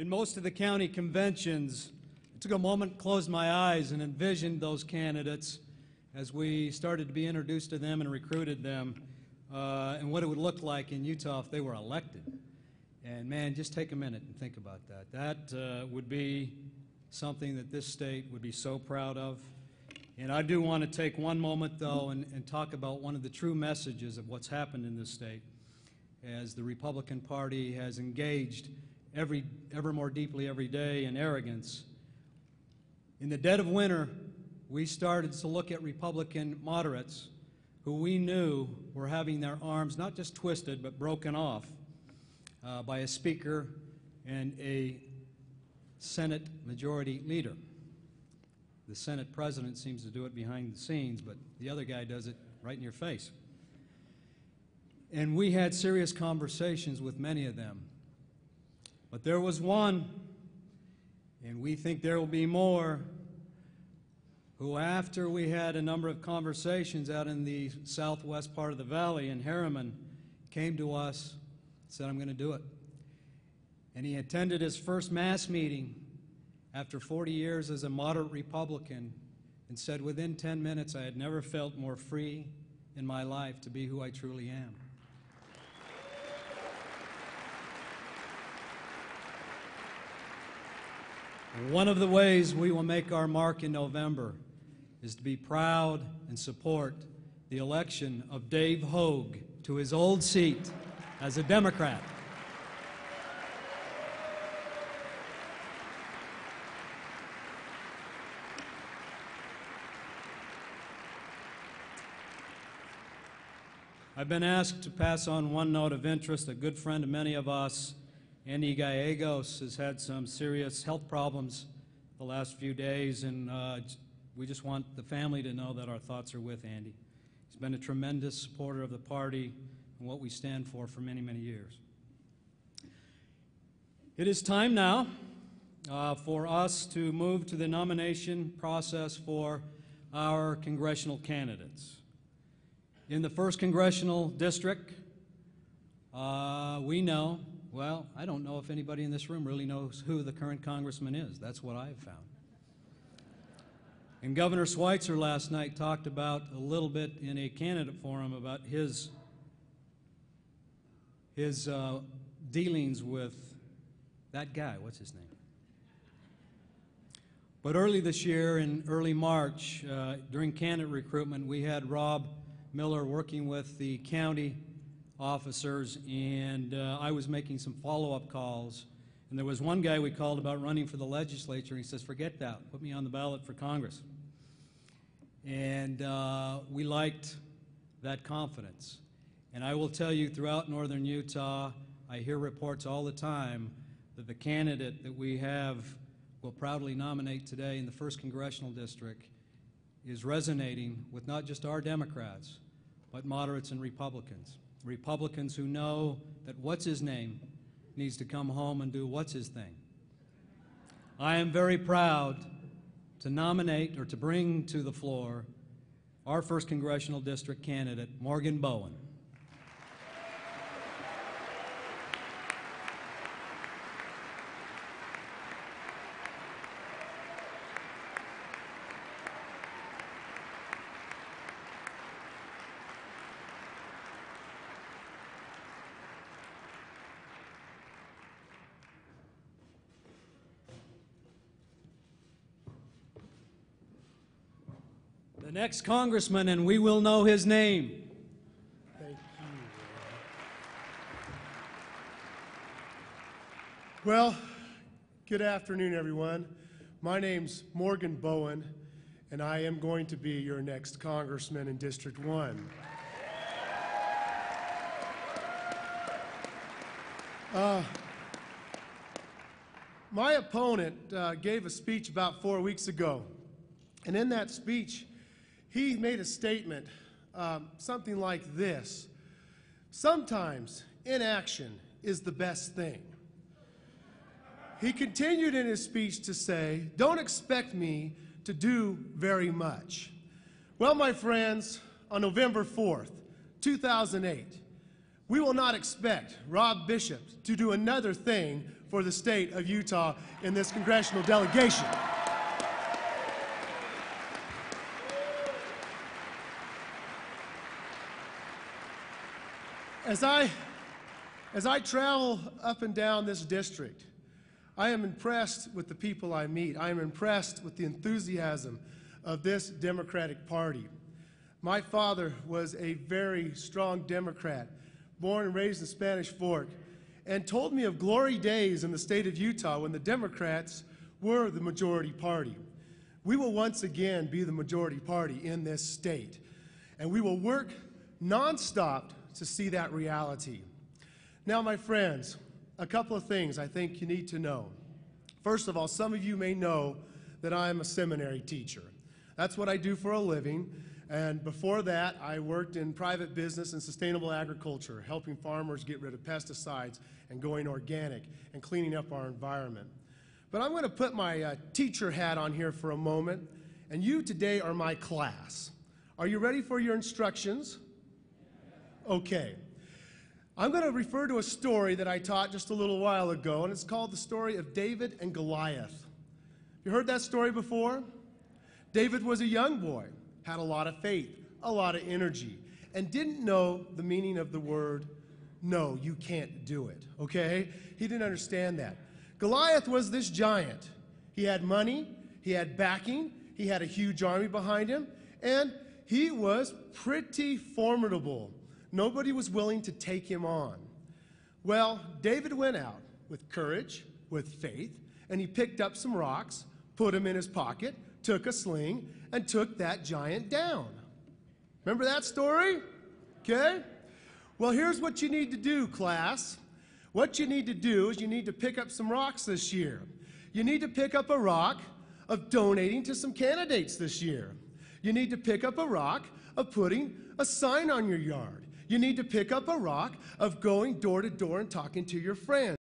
In most of the county conventions, I took a moment, closed my eyes, and envisioned those candidates as we started to be introduced to them and recruited them, and what it would look like in Utah if they were elected. And man, just take a minute and think about that. That would be something that this state would be so proud of. And I do want to take one moment, though, and talk about one of the true messages of what's happened in this state as the Republican Party has engaged ever more deeply every day in arrogance. In the dead of winter, we started to look at Republican moderates who we knew were having their arms not just twisted but broken off by a speaker and a Senate majority leader. The Senate president seems to do it behind the scenes, but the other guy does it right in your face. And we had serious conversations with many of them. But there was one, and we think there will be more, who after we had a number of conversations out in the southwest part of the valley in Harriman, came to us and said, I'm going to do it. And he attended his first mass meeting after 40 years as a moderate Republican and said, within 10 minutes, I had never felt more free in my life to be who I truly am. One of the ways we will make our mark in November is to be proud and support the election of Dave Hogue to his old seat as a Democrat. I've been asked to pass on one note of interest. A good friend of many of us, Andy Gallegos, has had some serious health problems the last few days, and we just want the family to know that our thoughts are with Andy. He's been a tremendous supporter of the party and what we stand for many, many years. It is time now for us to move to the nomination process for our congressional candidates. In the 1st Congressional District, we know, well, I don't know if anybody in this room really knows who the current congressman is. That's what I've found. And Governor Schweitzer last night talked about a little bit in a candidate forum about his dealings with that guy. What's his name? But early this year, in early March, during candidate recruitment, we had Rob Miller working with the county officers, and I was making some follow-up calls. And there was one guy we called about running for the legislature, and he says, forget that, put me on the ballot for Congress. And we liked that confidence. And I will tell you, throughout northern Utah, I hear reports all the time that the candidate that we will proudly nominate today in the 1st Congressional District is resonating with not just our Democrats, but moderates and Republicans. Republicans who know that what's-his-name needs to come home and do what's-his-thing. I am very proud to nominate, or to bring to the floor, our 1st Congressional District candidate, Morgan Bowen. The next congressman, and we will know his name. Thank you. Well, good afternoon, everyone. My name's Morgan Bowen, and I am going to be your next congressman in District 1. My opponent gave a speech about 4 weeks ago, and in that speech, he made a statement, something like this: sometimes inaction is the best thing. He continued in his speech to say, don't expect me to do very much. Well, my friends, on November 4th, 2008, We will not expect Rob Bishop to do another thing for the state of Utah in this congressional delegation. As I travel up and down this district, I am impressed with the people I meet. I am impressed with the enthusiasm of this Democratic Party. My father was a very strong Democrat, born and raised in Spanish Fork, and told me of glory days in the state of Utah when the Democrats were the majority party. We will once again be the majority party in this state, and we will work nonstop to see that reality. Now, my friends, a couple of things I think you need to know. First of all, some of you may know that I am a seminary teacher. That's what I do for a living. And before that, I worked in private business and sustainable agriculture, helping farmers get rid of pesticides and going organic and cleaning up our environment. But I'm going to put my teacher hat on here for a moment, and you today are my class. Are you ready for your instructions? Okay. I'm going to refer to a story that I taught just a little while ago, and it's called the story of David and Goliath. You heard that story before? David was a young boy, had a lot of faith, a lot of energy, and didn't know the meaning of the word, no, you can't do it, okay? He didn't understand that. Goliath was this giant. He had money, he had backing, he had a huge army behind him, and he was pretty formidable. Nobody was willing to take him on. Well, David went out with courage, with faith, and he picked up some rocks, put them in his pocket, took a sling, and took that giant down. Remember that story? Okay? Well, here's what you need to do, class. What you need to do is you need to pick up some rocks this year. You need to pick up a rock of donating to some candidates this year. You need to pick up a rock of putting a sign on your yard. You need to pick up a rock of going door to door and talking to your friends.